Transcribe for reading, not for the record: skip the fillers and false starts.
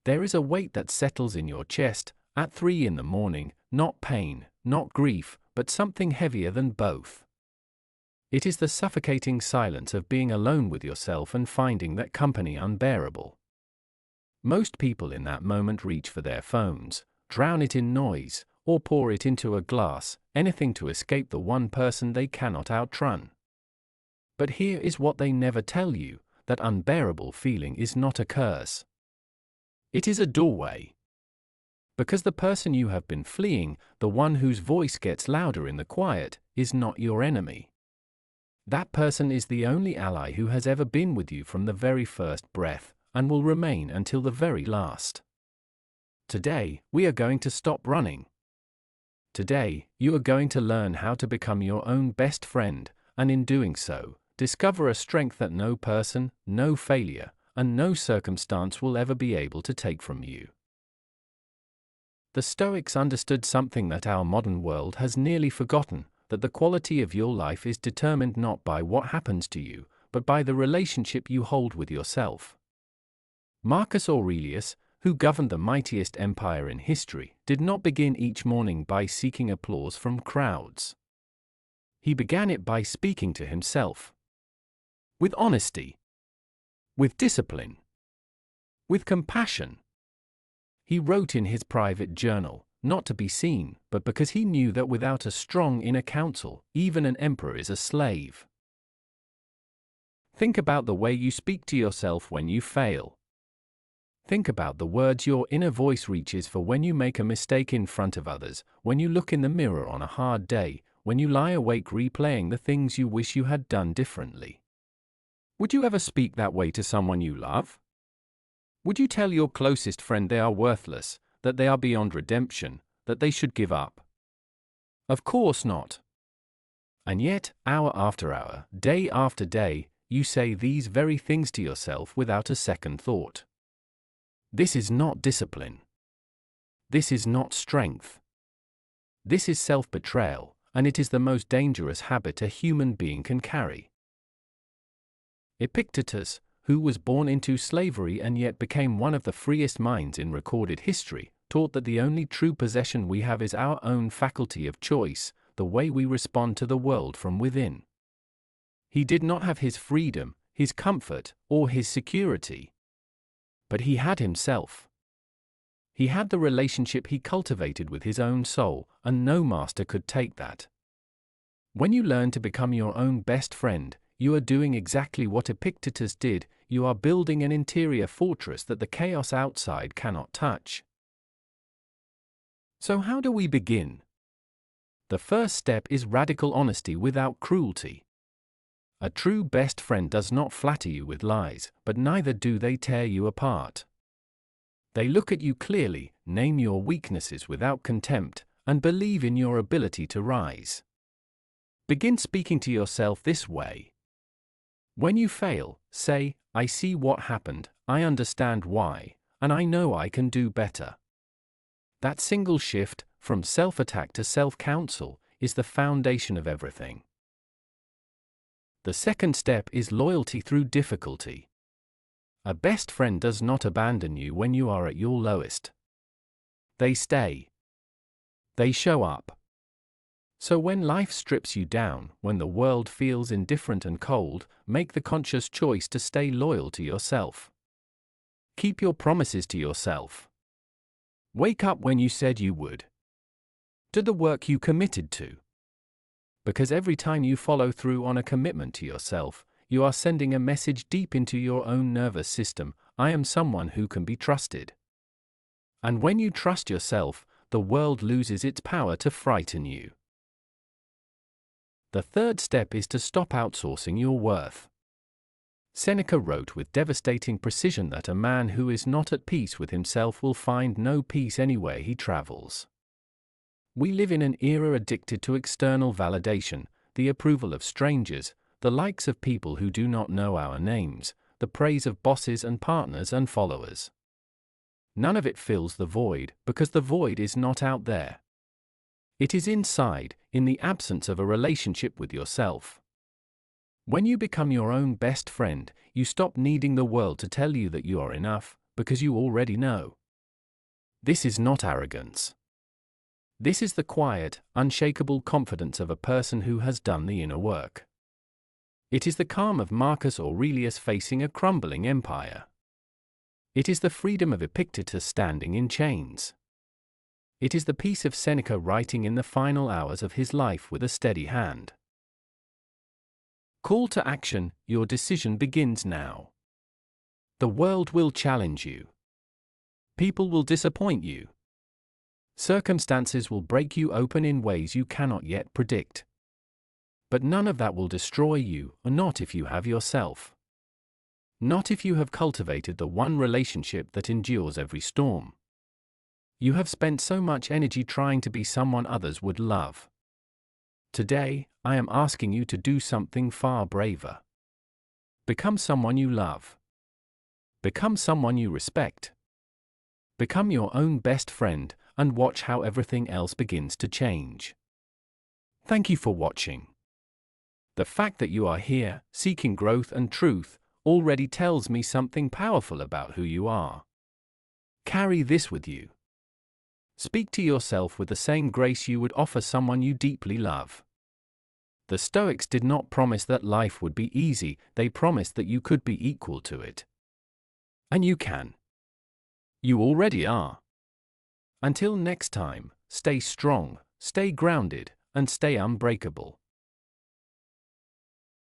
There is a weight that settles in your chest at 3 in the morning, not pain, not grief, but something heavier than both. It is the suffocating silence of being alone with yourself and finding that company unbearable. Most people in that moment reach for their phones, drown it in noise, or pour it into a glass, anything to escape the one person they cannot outrun. But here is what they never tell you, that unbearable feeling is not a curse. It is a doorway. Because the person you have been fleeing, the one whose voice gets louder in the quiet, is not your enemy. That person is the only ally who has ever been with you from the very first breath, and will remain until the very last. Today, we are going to stop running. Today, you are going to learn how to become your own best friend, and in doing so, discover a strength that no person, no failure, and no circumstance will ever be able to take from you. The Stoics understood something that our modern world has nearly forgotten, that the quality of your life is determined not by what happens to you, but by the relationship you hold with yourself. Marcus Aurelius, who governed the mightiest empire in history, did not begin each morning by seeking applause from crowds. He began it by speaking to himself. With honesty. With discipline. With compassion. He wrote in his private journal, not to be seen, but because he knew that without a strong inner counsel, even an emperor is a slave. Think about the way you speak to yourself when you fail. Think about the words your inner voice reaches for when you make a mistake in front of others, when you look in the mirror on a hard day, when you lie awake replaying the things you wish you had done differently. Would you ever speak that way to someone you love? Would you tell your closest friend they are worthless, that they are beyond redemption, that they should give up? Of course not. And yet, hour after hour, day after day, you say these very things to yourself without a second thought. This is not discipline. This is not strength. This is self-betrayal, and it is the most dangerous habit a human being can carry. Epictetus, who was born into slavery and yet became one of the freest minds in recorded history, taught that the only true possession we have is our own faculty of choice, the way we respond to the world from within. He did not have his freedom, his comfort, or his security. But he had himself. He had the relationship he cultivated with his own soul, and no master could take that. When you learn to become your own best friend, you are doing exactly what Epictetus did. You are building an interior fortress that the chaos outside cannot touch. So how do we begin? The first step is radical honesty without cruelty. A true best friend does not flatter you with lies, but neither do they tear you apart. They look at you clearly, name your weaknesses without contempt, and believe in your ability to rise. Begin speaking to yourself this way. When you fail, say, I see what happened, I understand why, and I know I can do better. That single shift, from self-attack to self-counsel, is the foundation of everything. The second step is loyalty through difficulty. A best friend does not abandon you when you are at your lowest. They stay. They show up. So when life strips you down, when the world feels indifferent and cold, make the conscious choice to stay loyal to yourself. Keep your promises to yourself. Wake up when you said you would. Do the work you committed to. Because every time you follow through on a commitment to yourself, you are sending a message deep into your own nervous system, I am someone who can be trusted. And when you trust yourself, the world loses its power to frighten you. The third step is to stop outsourcing your worth. Seneca wrote with devastating precision that a man who is not at peace with himself will find no peace anywhere he travels. We live in an era addicted to external validation, the approval of strangers, the likes of people who do not know our names, the praise of bosses and partners and followers. None of it fills the void, because the void is not out there. It is inside, in the absence of a relationship with yourself. When you become your own best friend, you stop needing the world to tell you that you are enough, because you already know. This is not arrogance. This is the quiet, unshakable confidence of a person who has done the inner work. It is the calm of Marcus Aurelius facing a crumbling empire. It is the freedom of Epictetus standing in chains. It is the peace of Seneca writing in the final hours of his life with a steady hand. Call to action, your decision begins now. The world will challenge you. People will disappoint you. Circumstances will break you open in ways you cannot yet predict. But none of that will destroy you, or not if you have yourself. Not if you have cultivated the one relationship that endures every storm. You have spent so much energy trying to be someone others would love. Today, I am asking you to do something far braver. Become someone you love. Become someone you respect. Become your own best friend, and watch how everything else begins to change. Thank you for watching. The fact that you are here, seeking growth and truth, already tells me something powerful about who you are. Carry this with you. Speak to yourself with the same grace you would offer someone you deeply love. The Stoics did not promise that life would be easy, they promised that you could be equal to it. And you can. You already are. Until next time, stay strong, stay grounded, and stay unbreakable.